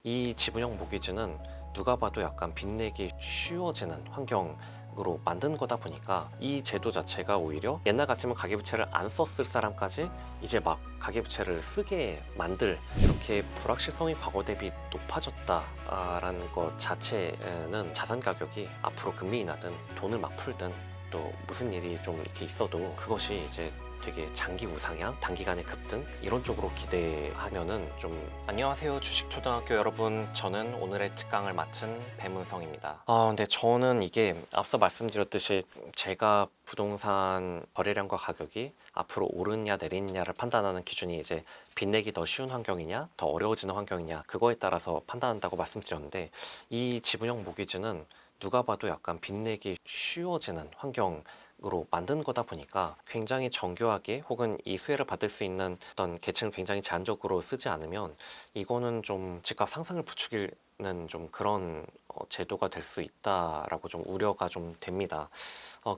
이 지분형 모기지는 누가 봐도 약간 빚내기 쉬워지는 환경으로 만든 거다 보니까 이 제도 자체가 오히려 옛날 같으면 가계부채를 안 썼을 사람까지 이제 막 가계부채를 쓰게 만들, 이렇게 불확실성이 과거 대비 높아졌다라는 것 자체는 자산 가격이 앞으로 금리 인하든 돈을 막 풀든 또 무슨 일이 좀 이렇게 있어도 그것이 이제 되게 장기 우상향, 단기간의 급등 이런 쪽으로 기대하면은 좀. 안녕하세요 주식초등학교 여러분, 저는 오늘의 특강을 맡은 배문성입니다. 근데 저는 이게 앞서 말씀드렸듯이 제가 부동산 거래량과 가격이 앞으로 오르냐 내리냐를 판단하는 기준이 이제 빚내기 더 쉬운 환경이냐 더 어려워지는 환경이냐 그거에 따라서 판단한다고 말씀드렸는데, 이 지분형 모기지는 누가 봐도 약간 빚내기 쉬워지는 환경으로 만든 거다 보니까 굉장히 정교하게 혹은 이 수혜를 받을 수 있는 어떤 계층을 굉장히 제한적으로 쓰지 않으면 이거는 좀 집값 상승을 부추기는 좀 그런 제도가 될 수 있다라고 좀 우려가 좀 됩니다.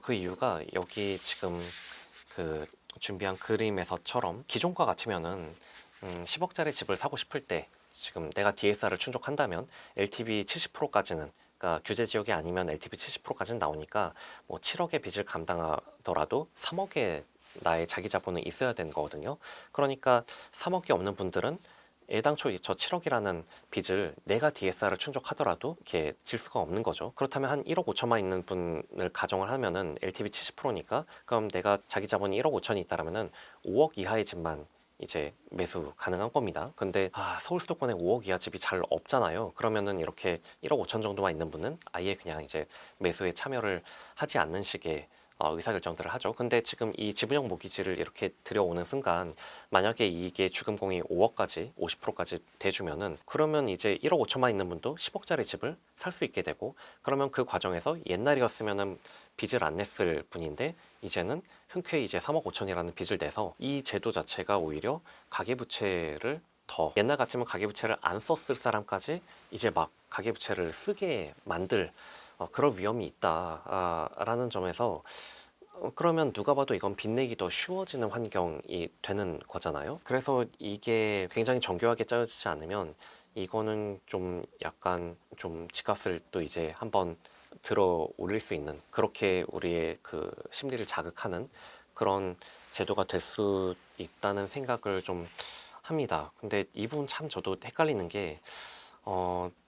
그 이유가 여기 지금 그 준비한 그림에서처럼 기존과 같으면은 10억짜리 집을 사고 싶을 때 지금 내가 DSR을 충족한다면 LTV 70%까지는, 그러니까 규제 지역이 아니면 LTV 70%까지는 나오니까 뭐 7억의 빚을 감당하더라도 3억의 나의 자기 자본은 있어야 되는 거거든요. 그러니까 3억이 없는 분들은 애당초 저 7억이라는 빚을 내가 DSR을 충족하더라도 이렇게 질 수가 없는 거죠. 그렇다면 한 1억 5천만 있는 분을 가정을 하면은 LTV 70%니까 그럼 내가 자기 자본이 1억 5천이 있다라면은 5억 이하의 집만 이제 매수 가능한 겁니다. 근데 서울 수도권에 5억 이하 집이 잘 없잖아요. 그러면은 이렇게 1억 5천 정도만 있는 분은 아예 그냥 이제 매수에 참여를 하지 않는 식의 의사결정들을 하죠. 근데 지금 이 지분형 모기지를 이렇게 들여오는 순간 만약에 이게 주금공이 5억까지 50%까지 대주면은, 그러면 이제 1억 5천만 있는 분도 10억짜리 집을 살 수 있게 되고, 그러면 그 과정에서 옛날이었으면은 빚을 안 냈을 분인데 이제는 흔쾌히 이제 3억 5천이라는 빚을 내서 이 제도 자체가 오히려 가계부채를 더, 옛날 같으면 가계부채를 안 썼을 사람까지 이제 막 가계부채를 쓰게 만들 그런 위험이 있다라는 점에서 그러면 누가 봐도 이건 빚내기 더 쉬워지는 환경이 되는 거잖아요. 그래서 이게 굉장히 정교하게 짜여지지 않으면 이거는 좀 약간 좀 집값을 또 이제 한번 들어 올릴 수 있는, 그렇게 우리의 그 심리를 자극하는 그런 제도가 될 수 있다는 생각을 좀 합니다. 근데 이 부분 참 저도 헷갈리는 게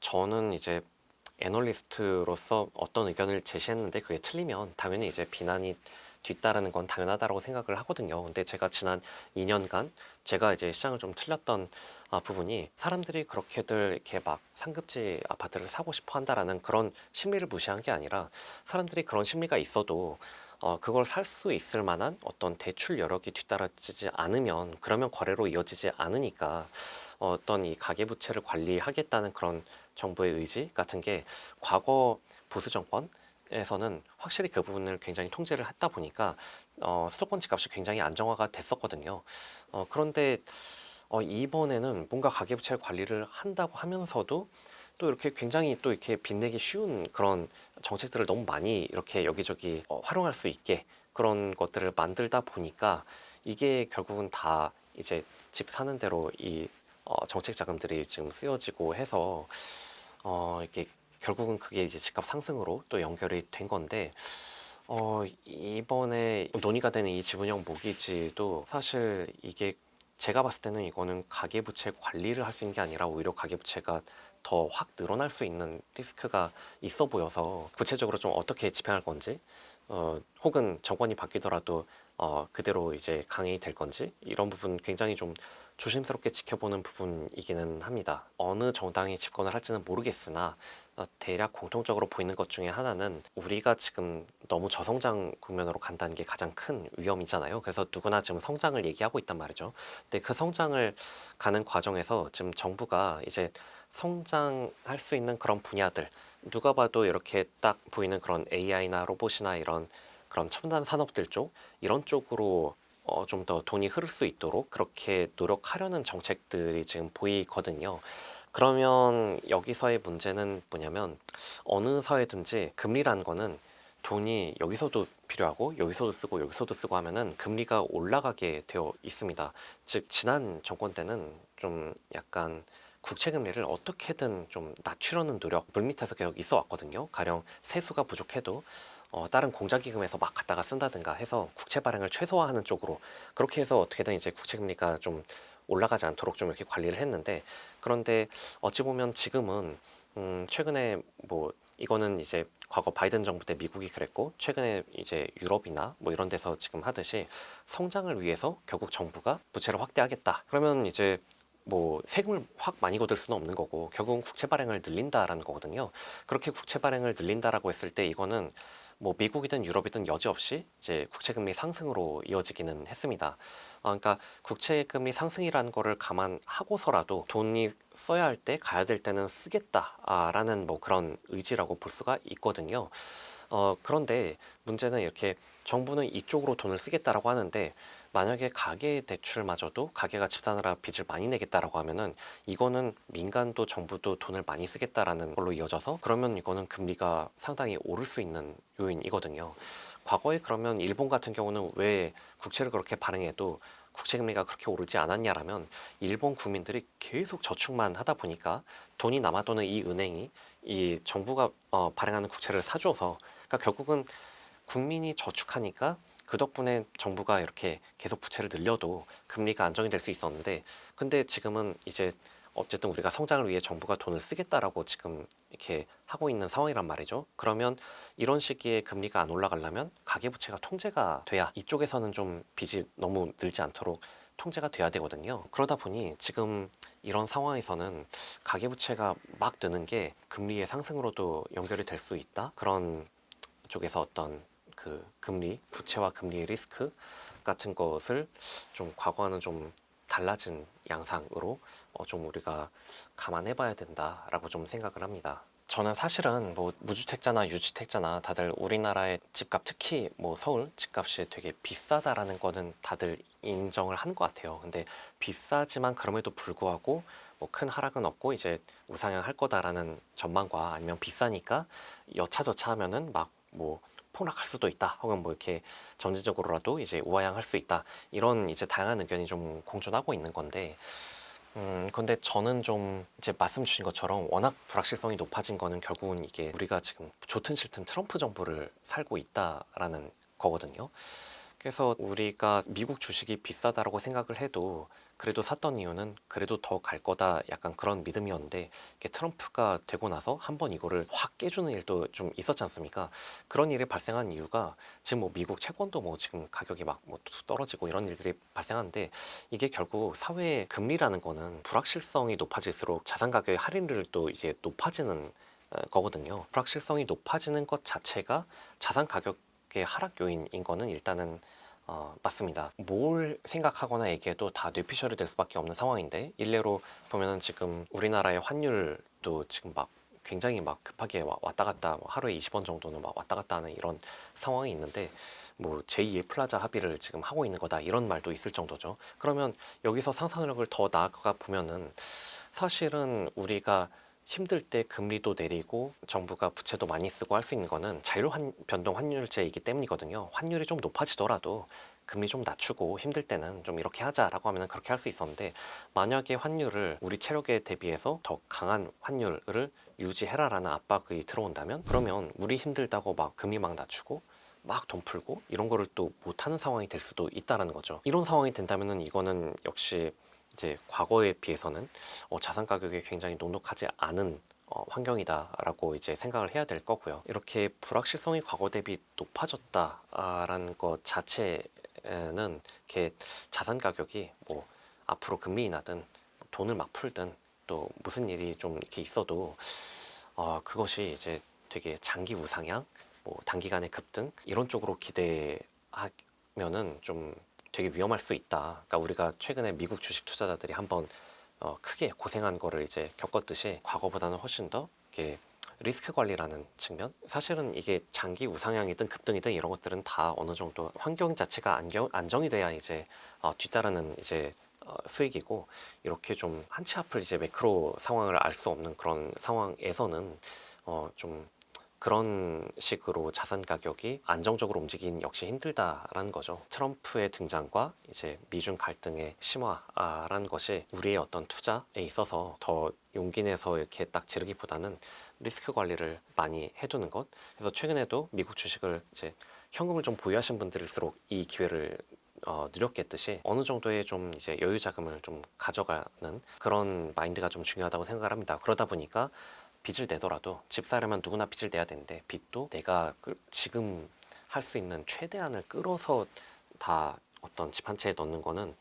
저는 이제 애널리스트로서 어떤 의견을 제시했는데 그게 틀리면 당연히 이제 비난이 뒤따르는 건 당연하다고 생각을 하거든요. 근데 제가 지난 2년간 제가 이제 시장을 좀 틀렸던 부분이, 사람들이 그렇게들 이렇게 막 상급지 아파트를 사고 싶어 한다라는 그런 심리를 무시한 게 아니라, 사람들이 그런 심리가 있어도 그걸 살 수 있을 만한 어떤 대출 여력이 뒤따라지지 않으면, 그러면 거래로 이어지지 않으니까 어떤 이 가계부채를 관리하겠다는 그런 정부의 의지 같은 게 과거 보수 정권에서는 확실히 그 부분을 굉장히 통제를 했다 보니까 수도권 집값이 굉장히 안정화가 됐었거든요. 그런데 이번에는 뭔가 가계부채 관리를 한다고 하면서도 또 이렇게 굉장히 또 이렇게 빚내기 쉬운 그런 정책들을 너무 많이 이렇게 여기저기 활용할 수 있게 그런 것들을 만들다 보니까 이게 결국은 다 이제 집 사는 대로 이 정책 자금들이 지금 쓰여지고 해서 이게 결국은 그게 이제 집값 상승으로 또 연결이 된 건데, 이번에 논의가 되는 이 지분형 모기지도 사실 이게 제가 봤을 때는 이거는 가계부채 관리를 할 수 있는 게 아니라 오히려 가계부채가 더 확 늘어날 수 있는 리스크가 있어 보여서, 구체적으로 좀 어떻게 집행할 건지, 혹은 정권이 바뀌더라도 그대로 이제 강행이 될 건지, 이런 부분 굉장히 좀 조심스럽게 지켜보는 부분이기는 합니다. 어느 정당이 집권을 할지는 모르겠으나 대략 공통적으로 보이는 것 중에 하나는, 우리가 지금 너무 저성장 국면으로 간다는 게 가장 큰 위험이잖아요. 그래서 누구나 지금 성장을 얘기하고 있단 말이죠. 근데 그 성장을 가는 과정에서 지금 정부가 이제 성장할 수 있는 그런 분야들, 누가 봐도 이렇게 딱 보이는 그런 AI나 로봇이나 이런 그런 첨단 산업들 쪽, 이런 쪽으로 좀 더 돈이 흐를 수 있도록 그렇게 노력하려는 정책들이 지금 보이거든요. 그러면 여기서의 문제는 뭐냐면, 어느 사회든지 금리라는 거는 돈이 여기서도 필요하고 여기서도 쓰고 여기서도 쓰고 하면은 금리가 올라가게 되어 있습니다. 즉 지난 정권 때는 좀 약간 국채 금리를 어떻게든 좀 낮추려는 노력 물밑에서 계속 있어 왔거든요. 가령 세수가 부족해도 다른 공자기금에서 막 갖다가 쓴다든가 해서 국채 발행을 최소화하는 쪽으로 그렇게 해서 어떻게든 이제 국채 금리가 좀 올라가지 않도록 좀 이렇게 관리를 했는데, 그런데 어찌 보면 지금은 최근에 뭐 이거는 이제 과거 바이든 정부 때 미국이 그랬고, 최근에 이제 유럽이나 뭐 이런 데서 지금 하듯이 성장을 위해서 결국 정부가 부채를 확대하겠다. 그러면 이제 뭐 세금을 확 많이 거둘 수는 없는 거고 결국은 국채 발행을 늘린다라는 거거든요. 그렇게 국채 발행을 늘린다라고 했을 때 이거는 뭐 미국이든 유럽이든 여지없이 이제 국채금리 상승으로 이어지기는 했습니다. 그러니까 국채금리 상승이라는 거를 감안하고서라도 돈이 써야 할 때 가야 될 때는 쓰겠다라는 뭐 그런 의지라고 볼 수가 있거든요. 그런데 문제는 이렇게 정부는 이쪽으로 돈을 쓰겠다라고 하는데, 만약에 가계 대출마저도 가계가 집 사느라 빚을 많이 내겠다라고 하면은 이거는 민간도 정부도 돈을 많이 쓰겠다라는 걸로 이어져서, 그러면 이거는 금리가 상당히 오를 수 있는 요인이거든요. 과거에 그러면 일본 같은 경우는 왜 국채를 그렇게 발행해도 국채 금리가 그렇게 오르지 않았냐라면, 일본 국민들이 계속 저축만 하다 보니까 돈이 남아도는 이 은행이 이 정부가 발행하는 국채를 사줘서, 그러니까 결국은 국민이 저축하니까 그 덕분에 정부가 이렇게 계속 부채를 늘려도 금리가 안정이 될 수 있었는데, 근데 지금은 이제 어쨌든 우리가 성장을 위해 정부가 돈을 쓰겠다라고 지금 이렇게 하고 있는 상황이란 말이죠. 그러면 이런 시기에 금리가 안 올라가려면 가계부채가 통제가 돼야, 이쪽에서는 좀 빚이 너무 늘지 않도록 통제가 돼야 되거든요. 그러다 보니 지금 이런 상황에서는 가계부채가 막 드는 게 금리의 상승으로도 연결이 될 수 있다, 그런 쪽에서 어떤 그 금리, 부채와 금리의 리스크 같은 것을 좀 과거와는 좀 달라진 양상으로 좀 우리가 감안해 봐야 된다라고 좀 생각을 합니다. 저는 사실은 뭐 무주택자나 유주택자나 다들 우리나라의 집값, 특히 뭐 서울 집값이 되게 비싸다라는 거는 다들 인정을 하는 것 같아요. 근데 비싸지만 그럼에도 불구하고 뭐 큰 하락은 없고 이제 우상향할 거다라는 전망과, 아니면 비싸니까 여차저차 하면은 막 뭐 폭락할 수도 있다, 혹은 뭐 이렇게 전체적으로라도 이제 우하향할 수 있다, 이런 이제 다양한 의견이 좀 공존하고 있는 건데, 근데 저는 좀 이제 말씀 주신 것처럼 워낙 불확실성이 높아진 거는 결국은 이게 우리가 지금 좋든 싫든 트럼프 정부를 살고 있다라는 거거든요. 그래서 우리가 미국 주식이 비싸다라고 생각을 해도 그래도 샀던 이유는 그래도 더 갈 거다, 약간 그런 믿음이었는데, 이게 트럼프가 되고 나서 한번 이거를 확 깨주는 일도 좀 있었지 않습니까? 그런 일이 발생한 이유가 지금 뭐 미국 채권도 뭐 지금 가격이 막 뭐 떨어지고 이런 일들이 발생하는데, 이게 결국 사회의 금리라는 거는 불확실성이 높아질수록 자산 가격의 할인율도 이제 높아지는 거거든요. 불확실성이 높아지는 것 자체가 자산 가격의 하락 요인인 거는 일단은 맞습니다. 뭘 생각하거나 얘기해도 다 뇌피셜이 될 수밖에 없는 상황인데, 일례로 보면은 지금 우리나라의 환율도 지금 막 굉장히 막 급하게 왔다 갔다, 뭐 하루에 20원 정도는 막 왔다 갔다 하는 이런 상황이 있는데, 뭐 제2의 플라자 합의를 지금 하고 있는 거다, 이런 말도 있을 정도죠. 그러면 여기서 상상력을 더 나아가 보면은 사실은 우리가 힘들 때 금리도 내리고 정부가 부채도 많이 쓰고 할 수 있는 거는 자율 변동 환율제이기 때문이거든요. 환율이 좀 높아지더라도 금리 좀 낮추고 힘들 때는 좀 이렇게 하자라고 하면 그렇게 할 수 있었는데, 만약에 환율을 우리 체력에 대비해서 더 강한 환율을 유지해라라는 압박이 들어온다면, 그러면 우리 힘들다고 막 금리 막 낮추고 막 돈 풀고 이런 거를 또 못하는 상황이 될 수도 있다라는 거죠. 이런 상황이 된다면은 이거는 역시 이제 과거에 비해서는 자산 가격이 굉장히 녹록하지 않은 환경이다라고 이제 생각을 해야 될 거고요. 이렇게 불확실성이 과거 대비 높아졌다라는 것 자체는 이렇게 자산 가격이 뭐 앞으로 금리 인하든 돈을 막 풀든 또 무슨 일이 좀 이렇게 있어도 그것이 이제 되게 장기 우상향, 뭐 단기간의 급등 이런 쪽으로 기대하면은 좀 되게 위험할 수 있다. 그러니까 우리가 최근에 미국 주식 투자자들이 한번 크게 고생한 거를 이제 겪었듯이, 과거보다는 훨씬 더 이게 리스크 관리라는 측면, 사실은 이게 장기 우상향이든 급등이든 이런 것들은 다 어느 정도 환경 자체가 안정이 돼야 이제 뒤따르는 이제 수익이고, 이렇게 좀 한치 앞을 이제 매크로 상황을 알 수 없는 그런 상황에서는 좀 그런 식으로 자산 가격이 안정적으로 움직이긴 역시 힘들다라는 거죠. 트럼프의 등장과 이제 미중 갈등의 심화라는 것이 우리의 어떤 투자에 있어서 더 용기 내서 이렇게 딱 지르기보다는 리스크 관리를 많이 해두는 것. 그래서 최근에도 미국 주식을 이제 현금을 좀 보유하신 분들일수록 이 기회를 누렸겠듯이 어느 정도의 좀 이제 여유 자금을 좀 가져가는 그런 마인드가 좀 중요하다고 생각을 합니다. 그러다 보니까 빚을 내더라도 집 사려면 누구나 빚을 내야 되는데 빚도 내가 지금 할 수 있는 최대한을 끌어서 다 어떤 집 한 채에 넣는 거는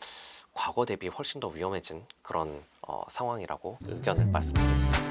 과거 대비 훨씬 더 위험해진 그런 상황이라고 의견을 말씀드립니다.